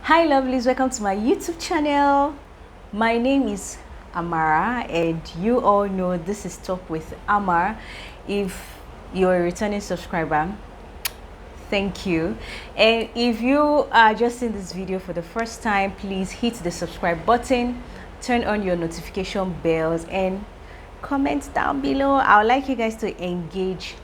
Hi lovelies, welcome to my YouTube channel. My name is Amara and you all know this is Talk with Amar. If you're a returning subscriber, thank you. And if you are just in this video for the first time, please hit the subscribe button, turn on your notification bells and comment down below. I would like you guys to engage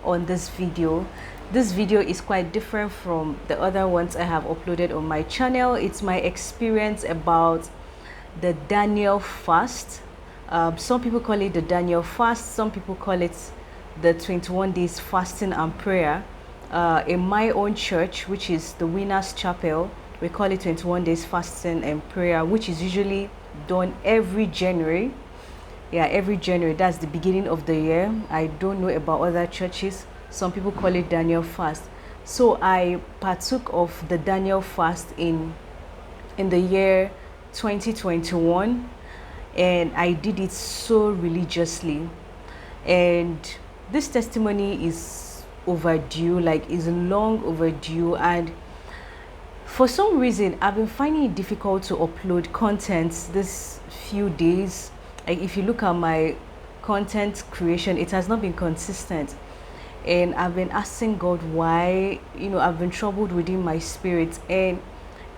on this video. This video is quite different from the other ones I have uploaded on my channel. It's my experience about the Daniel fast. Some people call it the Daniel fast, some people call it the 21 days fasting and prayer. In my own church, which is the Winners Chapel, we call it 21 days fasting and prayer, which is usually done every January. Yeah, every January. That's the beginning of the year. I don't know about other churches. Some people call it Daniel fast. So I partook of the Daniel fast in the year 2021, and I did it so religiously. And this testimony is overdue, like is long overdue, and for some reason I've been finding it difficult to upload content this few days. Like if you look at my content creation, it has not been consistent, and I've been asking God why. I've been troubled within my spirit, and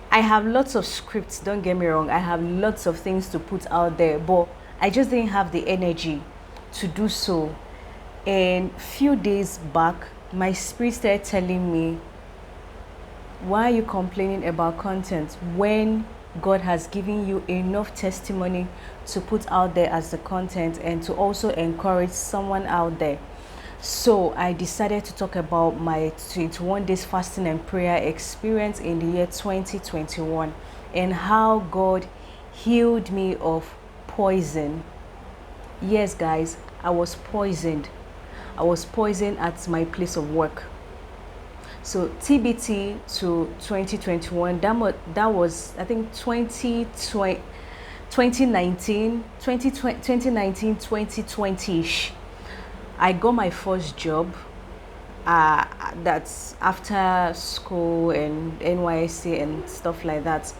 I have lots of scripts, don't get me wrong, I have lots of things to put out there, but I just didn't have the energy to do so. And few days back my spirit started telling me, why are you complaining about content when God has given you enough testimony to put out there as the content and to also encourage someone out there? So I decided to talk about my 21 days fasting and prayer experience in the year 2021 and how God healed me of poison. Yes, guys, I was poisoned. I was poisoned at my place of work. So TBT to 2021, that was I think 2019, 2020-ish. I got my first job. That's after school and NYSC and stuff like that.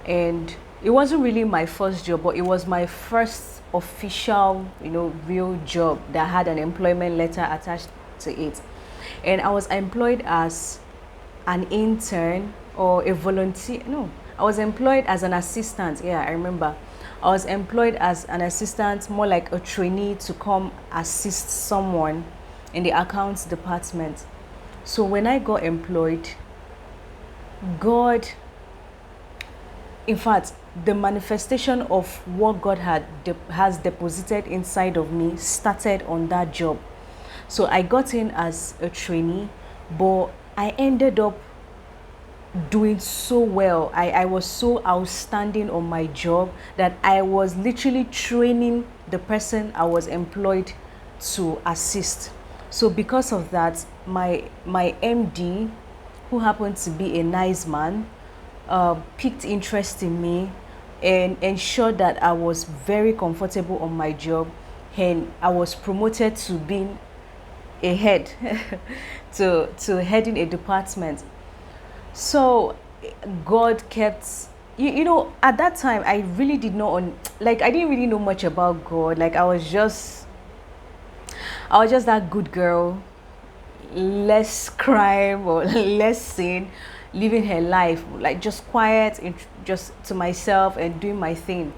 And it wasn't really my first job, but it was my first official, real job that had an employment letter attached to it. And I was employed as an intern or a volunteer. No, I was employed as an assistant. Yeah, I remember. I was employed as an assistant, more like a trainee, to come assist someone in the accounts department. So when I got employed, God, in fact, the manifestation of what God has deposited inside of me started on that job. So I got in as a trainee, but I ended up doing so well. I was so outstanding on my job that I was literally training the person I was employed to assist. So because of that, my MD, who happened to be a nice man, picked interest in me and ensured that I was very comfortable on my job, and I was promoted to being a head to heading a department. So God kept, at that time I really did not I didn't really know much about God. Like I was just that good girl, less crime or less sin, living her life like just quiet and just to myself and doing my thing.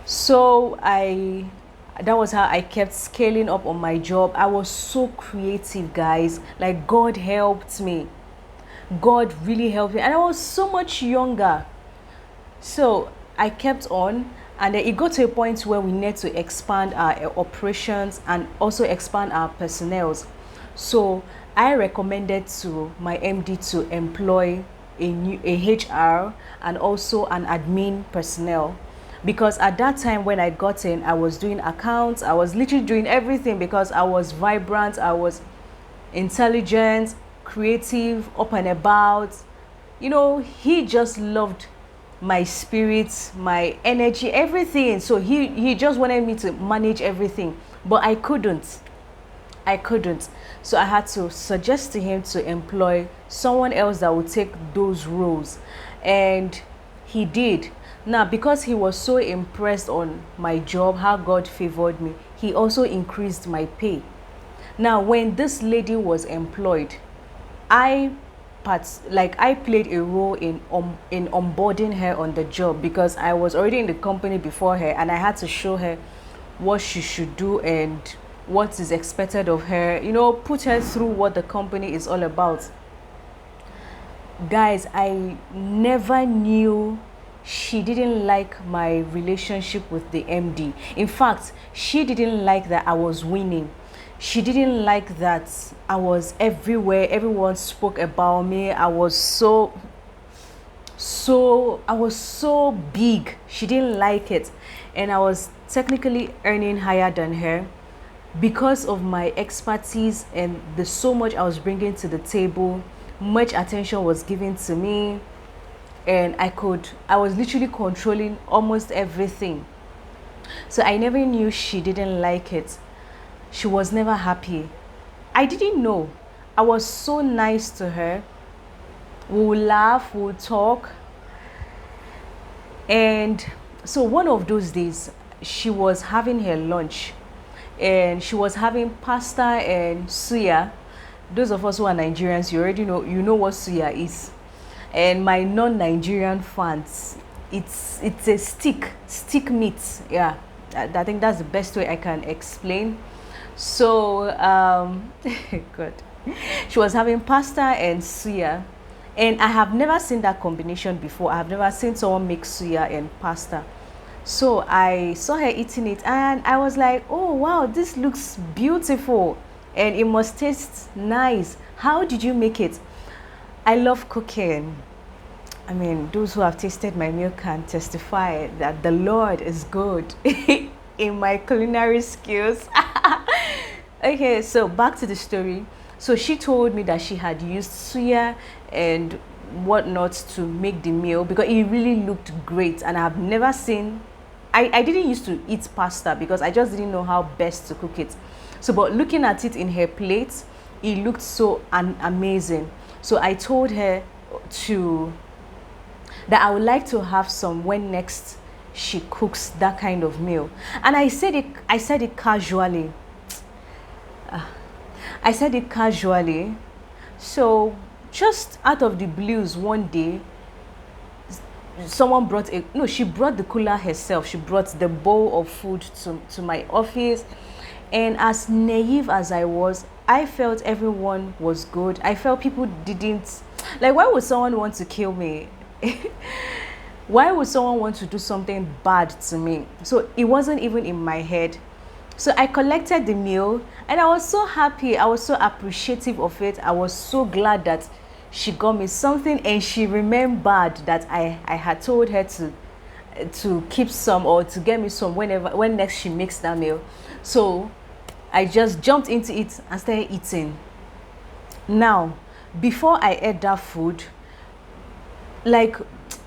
So that was how I kept scaling up on my job. I was so creative, guys. Like God helped me. God really helped me, and I was so much younger. So I kept on, and then it got to a point where we need to expand our operations and also expand our personnel. So I recommended to my MD to employ a HR and also an admin personnel, because at that time when I got in, I was doing accounts. I was literally doing everything because I was vibrant, I was intelligent, creative, up and about. He just loved my spirit, my energy, everything. So he just wanted me to manage everything, but I couldn't. I couldn't. So I had to suggest to him to employ someone else that would take those roles. And he did. Now, because he was so impressed on my job, how God favored me, he also increased my pay. Now, when this lady was employed, I I played a role in onboarding her on the job, because I was already in the company before her, and I had to show her what she should do and what is expected of her, put her through what the company is all about. Guys, I never knew she didn't like my relationship with the MD. In fact, she didn't like that I was winning. She didn't like that I was everywhere. Everyone spoke about me. I was so big. She didn't like it. And I was technically earning higher than her because of my expertise and the so much I was bringing to the table. Much attention was given to me, and I was literally controlling almost everything. So I never knew she didn't like it. She was never happy. I didn't know. I was so nice to her. We would laugh, we would talk. And so one of those days, she was having her lunch, and she was having pasta and suya. Those of us who are Nigerians, you know what suya is. And my non-Nigerian fans, it's a stick meat. Yeah, I think that's the best way I can explain. So good. She was having pasta and suya, and I have never seen that combination before. I have never seen someone make suya and pasta. So I saw her eating it, and I was like, oh wow, this looks beautiful and it must taste nice. How did you make it? I love cooking. I mean, those who have tasted my meal can testify that the Lord is good in my culinary skills. Okay, so back to the story. So she told me that she had used suya and whatnot to make the meal because it really looked great, and I've never seen. I didn't used to eat pasta because I just didn't know how best to cook it. So, but looking at it in her plate, it looked so amazing. So I told her that I would like to have some when next she cooks that kind of meal. And I said it casually. I said it casually. So just out of the blues one day, someone brought she brought the cooler herself. She brought the bowl of food to my office. And as naive as I was, I felt everyone was good. I felt people didn't, like, why would someone want to kill me? Why would someone want to do something bad to me? So it wasn't even in my head. So I collected the meal, and I was so happy. I was so appreciative of it. I was so glad that she got me something, and she remembered that I had told her to keep some or to get me some when next she makes that meal. So I just jumped into it and started eating. Now, before I ate that food, like,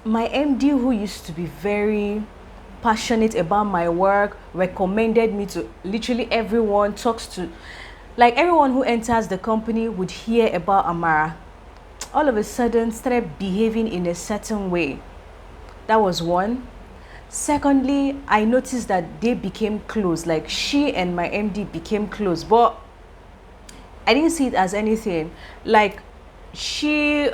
my MD, who used to be very passionate about my work, recommended me to literally everyone, like everyone who enters the company would hear about Amara. All of a sudden started behaving in a certain way. That was one. Secondly, I noticed that they became close, like she and my MD became close, but I didn't see it as anything. Like, she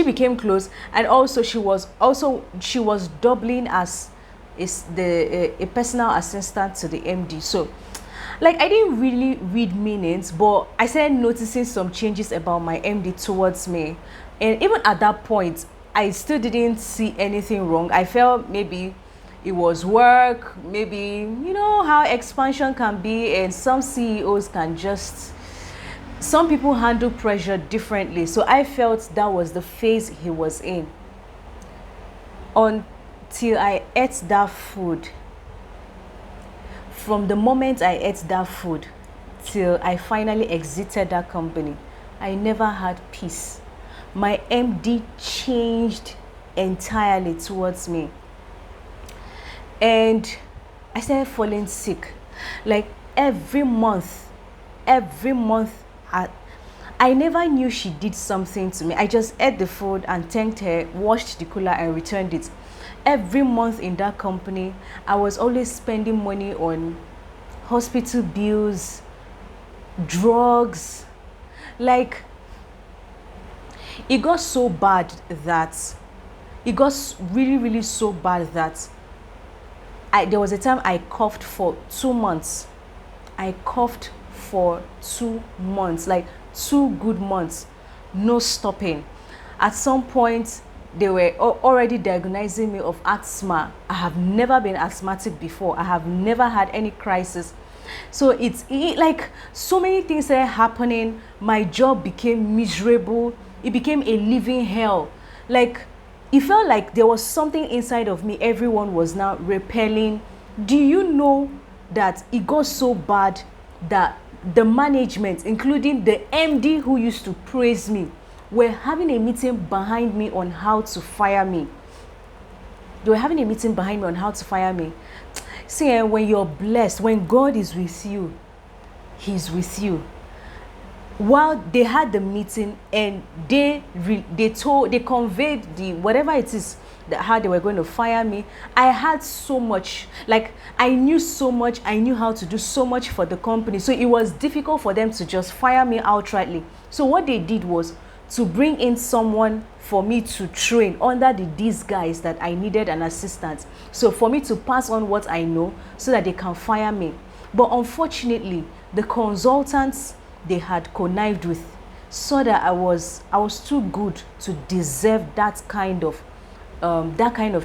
became close, and also she was doubling as a personal assistant to the MD. So, like, I didn't really read meanings, but I started noticing some changes about my MD towards me. And even at that point, I still didn't see anything wrong. I felt maybe it was work, maybe, how expansion can be, and some CEOs some people handle pressure differently. So I felt that was the phase he was in. Until I ate that food. From the moment I ate that food till I finally exited that company, I never had peace. My MD changed entirely towards me. And I started falling sick. Like, every month every month. I never knew she did something to me. I just ate the food and thanked her, washed the cooler and returned it. Every month in that company, I was always spending money on hospital bills, drugs. Like, it got so bad that it got really, really so bad that there was a time I coughed for 2 months. I coughed for 2 months, like 2 good months, no stopping. At some point, they were already diagnosing me of asthma. I have never been asthmatic before. I have never had any crisis. So like so many things started happening. My job became miserable. It became a living hell. Like, it felt like there was something inside of me everyone was now repelling. Do you know that it got so bad that the management, including the MD who used to praise me, were having a meeting behind me on how to fire me. They were having a meeting behind me on how to fire me. See, when you're blessed, when God is with you, He's with you. While they had the meeting and they conveyed the whatever it is that how they were going to fire me, I had so much, like I knew so much, I knew how to do so much for the company. So it was difficult for them to just fire me outrightly. So what they did was to bring in someone for me to train under these guys that I needed an assistant. So for me to pass on what I know so that they can fire me. But unfortunately, the consultants they had connived with saw that I was too good to deserve that kind of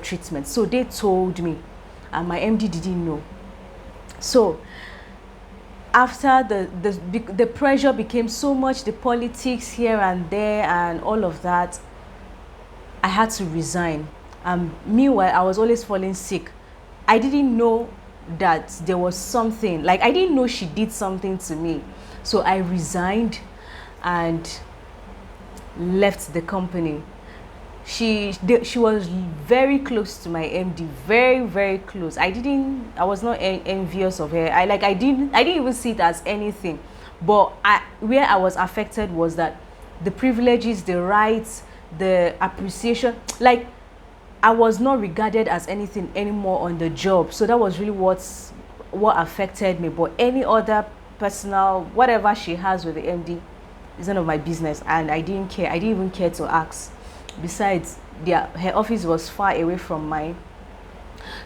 treatment. So they told me, and my MD didn't know. So after the pressure became so much, the politics here and there and all of that, I had to resign. Meanwhile, I was always falling sick. I didn't know that there was something, like I didn't know she did something to me. So I resigned and left the company. She was very close to my MD, very, very close. I was not envious of her. I didn't even see it as anything. But where I was affected was that the privileges, the rights, the appreciation, like I was not regarded as anything anymore on the job. So that was really what affected me. But any other personal whatever she has with the MD is none of my business, and I didn't care. I didn't even care to ask. Besides, her office was far away from mine.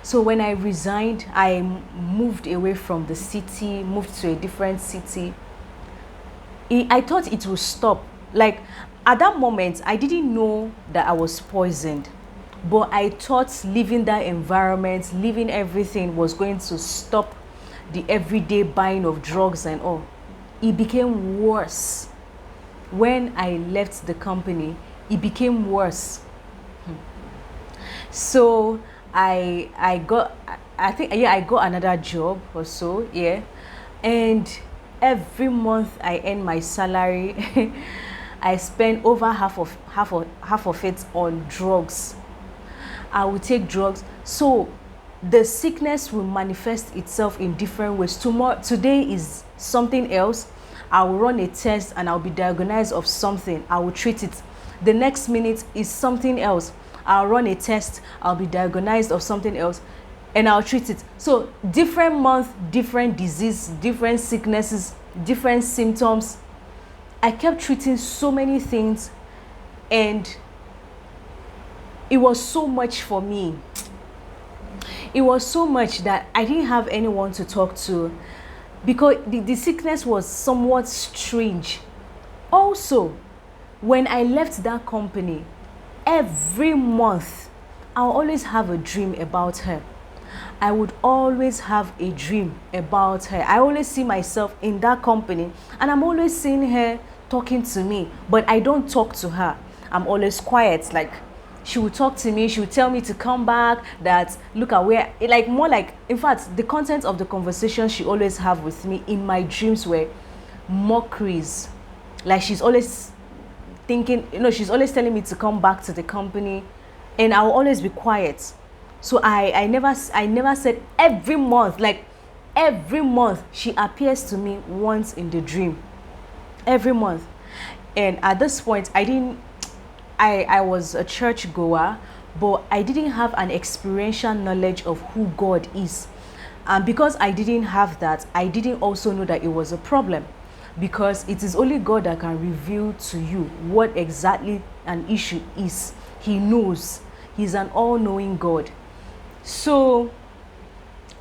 So when I resigned, I moved away from the city, moved to a different city. I thought it would stop. Like at that moment, I didn't know that I was poisoned, but I thought leaving that environment, leaving everything was going to stop the everyday buying of drugs and all. It became worse. When I left the company, it became worse. So I got another job or so, yeah. And every month I earn my salary. I spend over half of it on drugs. I will take drugs. So the sickness will manifest itself in different ways. Today is something else. I will run a test and I'll be diagnosed of something. I will treat it. The next minute is something else. I'll run a test. I'll be diagnosed of something else and I'll treat it. So different month, different disease, different sicknesses, different symptoms. I kept treating so many things and it was so much for me. It was so much that I didn't have anyone to talk to because the sickness was somewhat strange. Also, when I left that company, every month, I'll always have a dream about her. I would always have a dream about her. I always see myself in that company and I'm always seeing her talking to me, but I don't talk to her. I'm always quiet. Like, she would talk to me, she would tell me to come back, that look at where, like more like, in fact, the content of the conversation she always have with me in my dreams were mockeries. Like she's always thinking, she's always telling me to come back to the company and I'll always be quiet. So I never said every month, like every month she appears to me once in the dream, every month. And at this point, I was a church goer, but I didn't have an experiential knowledge of who God is. And because I didn't have that, I didn't also know that it was a problem, because it is only God that can reveal to you what exactly an issue is. He knows. He's an all-knowing God. So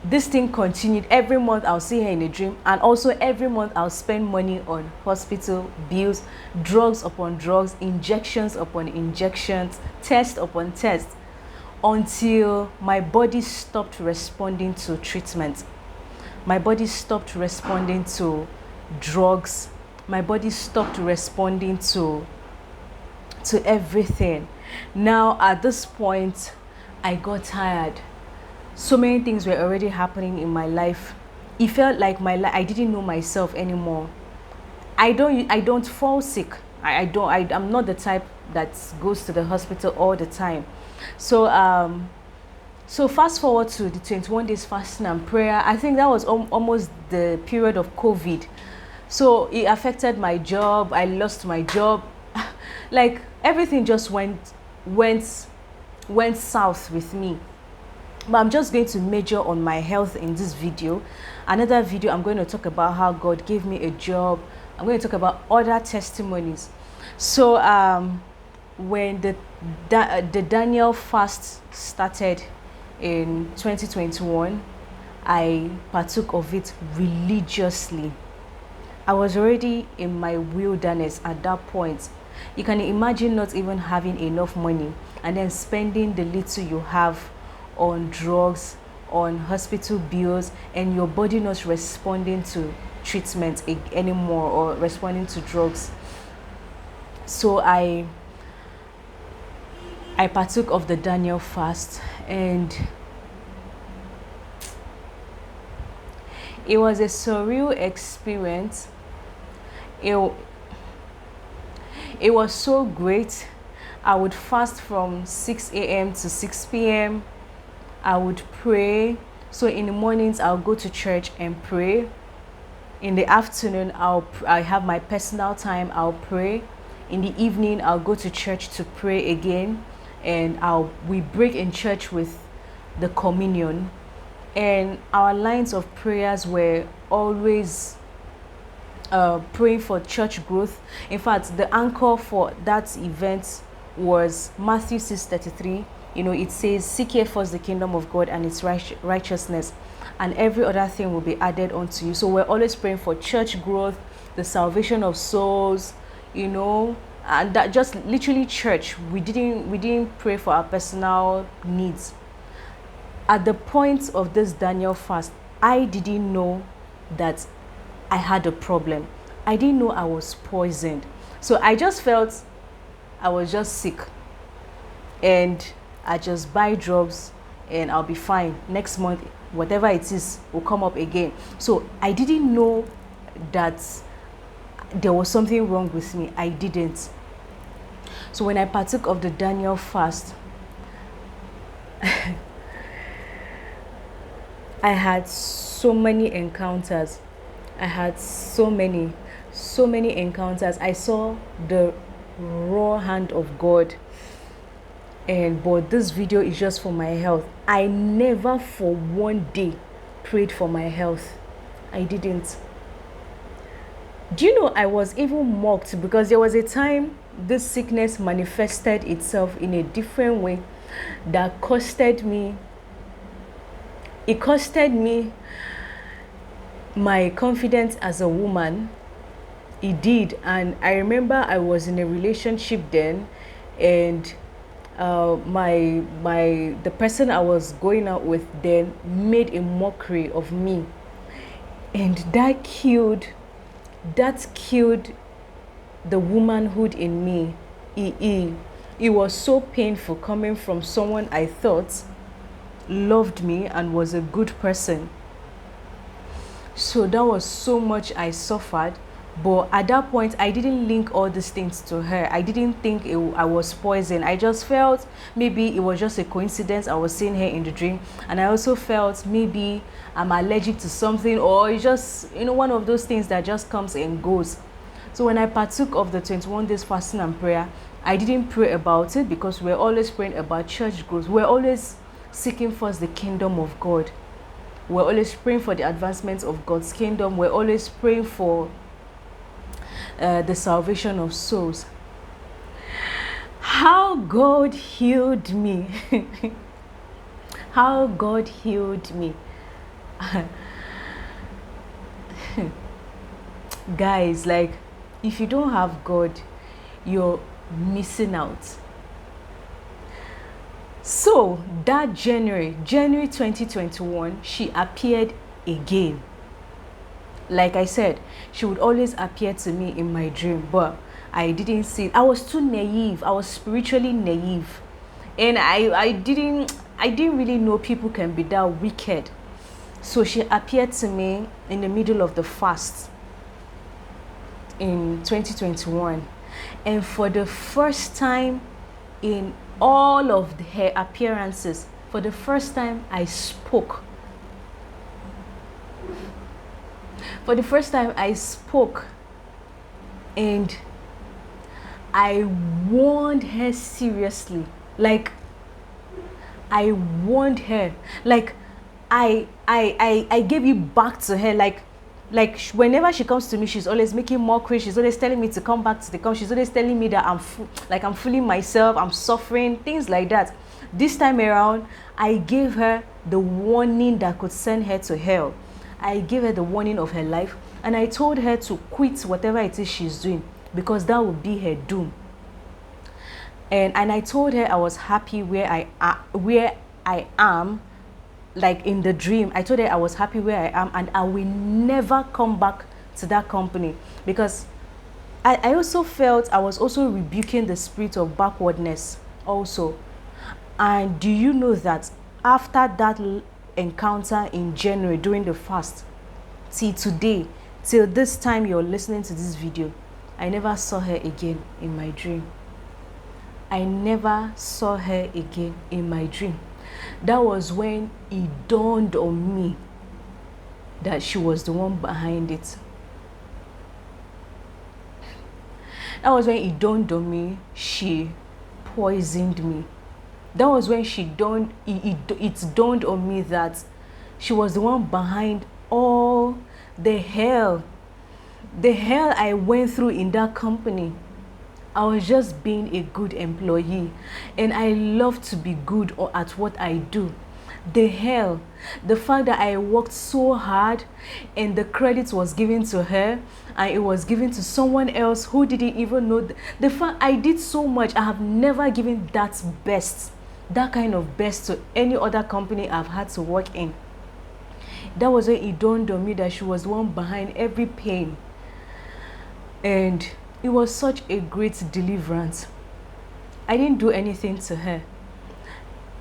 this thing continued. Every month I'll see her in a dream, and also every month I'll spend money on hospital bills, drugs upon drugs, injections upon injections, test upon test, until my body stopped responding to treatment. My body stopped responding to drugs. My body stopped responding to everything. Now at this point, I got tired. So many things were already happening in my life. It felt like my life, I didn't know myself anymore. I don't fall sick. I'm not the type that goes to the hospital all the time. So fast forward to the 21 days fasting and prayer. I think that was almost the period of COVID. So it affected my job. I lost my job. Like everything just went south with me. But I'm just going to major on my health in this video. Another video, I'm going to talk about how God gave me a job. I'm going to talk about other testimonies. So when the Daniel fast started in 2021, I partook of it religiously. I was already in my wilderness at that point. You can imagine not even having enough money and then spending the little you have on drugs, on hospital bills, and your body not responding to treatment anymore, or responding to drugs. So I partook of the Daniel fast, and it was a surreal experience. It was so great. I would fast from 6 a.m. to 6 p.m. I would pray. So in the mornings, I'll go to church and pray. In the afternoon, I have my personal time. I'll pray. In the evening, I'll go to church to pray again, and we break in church with the communion. And our lines of prayers were always praying for church growth. In fact, the anchor for that event was Matthew 6:33. It says, "Seek ye first the kingdom of God and its righteousness, and every other thing will be added unto you." So we're always praying for church growth, the salvation of souls, and that just literally church. We didn't pray for our personal needs. At the point of this Daniel fast, I didn't know that I had a problem. I didn't know I was poisoned. So I just felt I was just sick, and I just buy drugs and I'll be fine. Next month, whatever it is will come up again. So I didn't know that there was something wrong with me. I didn't. So when I partook of the Daniel fast, I had so many encounters. I had so many encounters. I saw the raw hand of God. But this video is just for my health. I never for one day prayed for my health. I didn't. Do you know, I was even mocked, because there was a time this sickness manifested itself in a different way that costed me. It costed me my confidence as a woman. It did. And I remember I was in a relationship then, and the person I was going out with then made a mockery of me, and that killed the womanhood in me. It was so painful, coming from someone I thought loved me and was a good person. So that was so much I suffered. But at that point, I didn't link all these things to her. I didn't think I was poisoned. I just felt maybe it was just a coincidence. I was seeing her in the dream. And I also felt maybe I'm allergic to something, or it's just, one of those things that just comes and goes. So when I partook of the 21 days fasting and prayer, I didn't pray about it because we're always praying about church growth. We're always seeking first the kingdom of God. We're always praying for the advancement of God's kingdom. We're always praying for the salvation of souls. How God healed me. How God healed me. Guys, like, if you don't have God, you're missing out. So that January 2021, she appeared again. Like I said, she would always appear to me in my dream, but I didn't see it. I was too naive. I was spiritually naive, and I didn't really know people can be that wicked. So she appeared to me in the middle of the fast in 2021, and for the first time in all of her appearances, for the first time I spoke. For the first time I spoke, and I warned her seriously. Like, I warned her. Like, I gave it back to her. Like whenever she comes to me, she's always making mockery. She's always telling me to come back to the camp. She's always telling me that I'm fooling myself, I'm suffering, things like that. This time around, I gave her the warning that could send her to hell. I gave her the warning of her life, and I told her to quit whatever it is she's doing, because that would be her doom. And I told her I was happy where I am, like in the dream. I told her I was happy where I am, and I will never come back to that company, because I also felt I was also rebuking the spirit of backwardness also. And do you know that after that encounter in January during the fast, till today, till this time you're listening to this video, I never saw her again in my dream. I never saw her again in my dream. That was when it dawned on me that she was the one behind it. That was when it dawned on me she poisoned me. That was when it dawned on me that she was the one behind all the hell I went through in that company. I was just being a good employee, and I love to be good at what I do. The fact that I worked so hard and the credit was given to her and it was given to someone else who didn't even know. The fact I did so much, I have never given that kind of best to any other company I've had to work in. That was when it dawned on me that she was the one behind every pain. And it was such a great deliverance. I didn't do anything to her.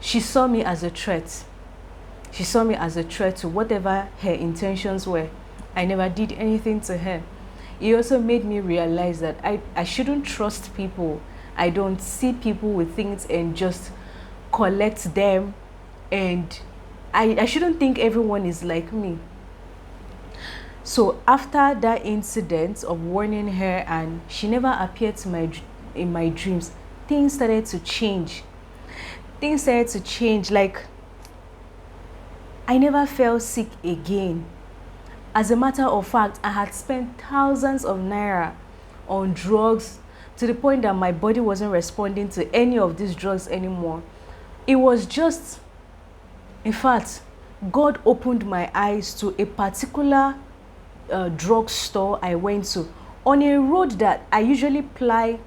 She saw me as a threat. She saw me as a threat to whatever her intentions were. I never did anything to her. It also made me realize that I shouldn't trust people. I don't see people with things and just collect them, and I shouldn't think everyone is like me. So after that incident of warning her and she never appeared in my dreams, things started to change. Like, I never fell sick again. As a matter of fact, I had spent thousands of naira on drugs to the point that my body wasn't responding to any of these drugs anymore. It was just, in fact, God opened my eyes to a particular drugstore I went to on a road that I usually ply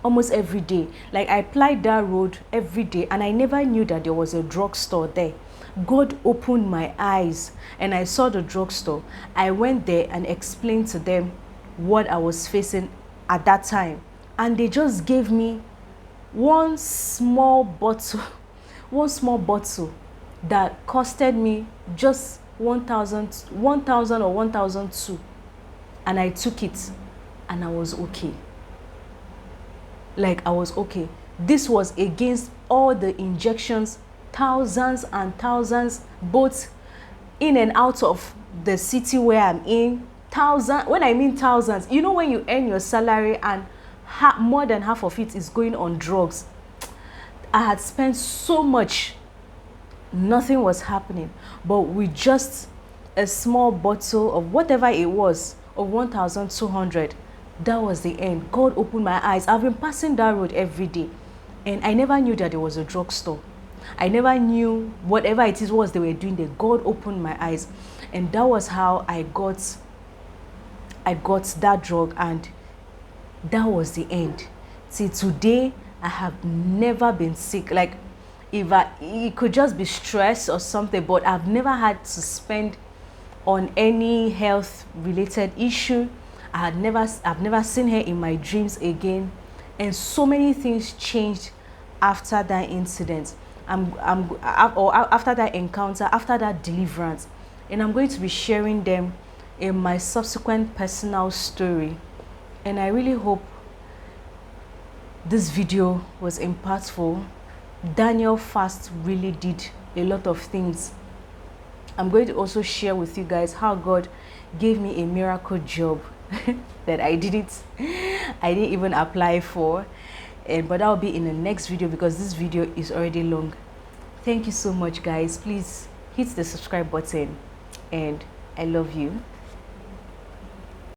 almost every day. Like, I plied that road every day, and I never knew that there was a drugstore there. God opened my eyes and I saw the drugstore. I went there and explained to them what I was facing at that time, and they just gave me one small bottle that costed me just 1,000 or 1,002. and I took it, and I was okay. Like, I was okay. This was against all the injections, thousands and thousands, both in and out of the city where I'm in. When I mean thousands, you know, when you earn your salary and more than half of it is going on drugs. I had spent so much, nothing was happening. But with just a small bottle of whatever it was, of 1,200, that was the end. God opened my eyes. I've been passing that road every day, and I never knew that there was a drugstore. I never knew whatever it was they were doing there. God opened my eyes, and that was how I got that drug, and that was the end. See, today I have never been sick. Like, it could just be stress or something, but I've never had to spend on any health related issue. I've never seen her in my dreams again, and so many things changed after that incident. Or after that encounter, after that deliverance, and I'm going to be sharing them in my subsequent personal story. And I really hope this video was impactful. Daniel fast really did a lot of things. I'm going to also share with you guys how God gave me a miracle job that I didn't even apply for, but that will be in the next video because this video is already long. Thank you so much, guys. Please hit the subscribe button, and I love you.